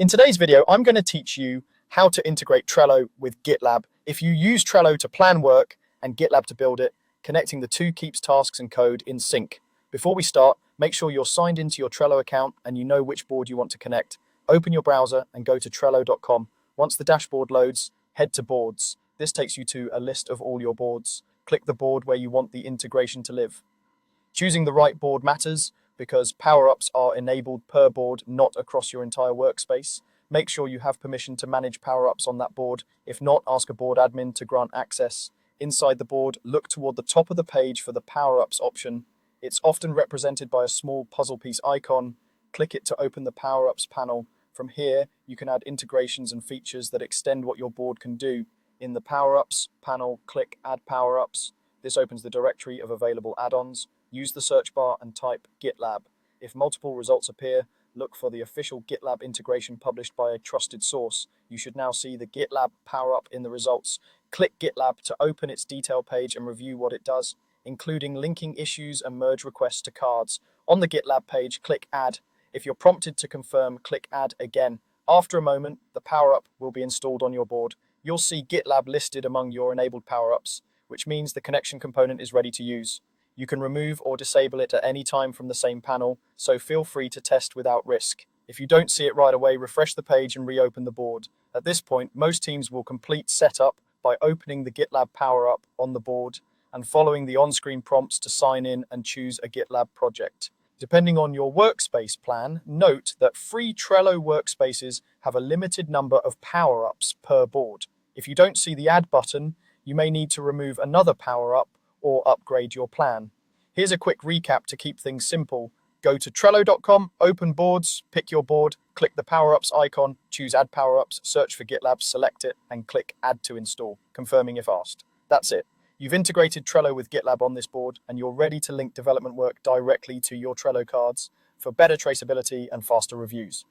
In today's video, I'm going to teach you how to integrate Trello with GitLab. If you use Trello to plan work and GitLab to build it, connecting the two keeps tasks and code in sync. Before we start, make sure you're signed into your Trello account and you know which board you want to connect. Open your browser and go to Trello.com. Once the dashboard loads, head to Boards. This takes you to a list of all your boards. Click the board where you want the integration to live. Choosing the right board matters because power-ups are enabled per board, not across your entire workspace. Make sure you have permission to manage power-ups on that board. If not, ask a board admin to grant access. Inside the board, look toward the top of the page for the power-ups option. It's often represented by a small puzzle piece icon. Click it to open the power-ups panel. From here, you can add integrations and features that extend what your board can do. In the power-ups panel, click Add Power-ups. This opens the directory of available add-ons. Use the search bar and type GitLab. If multiple results appear, look for the official GitLab integration published by a trusted source. You should now see the GitLab power-up in the results. Click GitLab to open its detail page and review what it does, including linking issues and merge requests to cards. On the GitLab page, click Add. If you're prompted to confirm, click Add again. After a moment, the power-up will be installed on your board. You'll see GitLab listed among your enabled power-ups, which means the connection component is ready to use. You can remove or disable it at any time from the same panel, so feel free to test without risk. If you don't see it right away, refresh the page and reopen the board. At this point, most teams will complete setup by opening the GitLab power-up on the board and following the on-screen prompts to sign in and choose a GitLab project. Depending on your workspace plan, note that free Trello workspaces have a limited number of power-ups per board. If you don't see the Add button, you may need to remove another power-up or upgrade your plan. Here's a quick recap to keep things simple. Go to Trello.com, open boards, pick your board, click the power-ups icon, choose Add Power-ups, search for GitLab, select it, and click Add to install, confirming if asked. That's it. You've integrated Trello with GitLab on this board, and you're ready to link development work directly to your Trello cards for better traceability and faster reviews.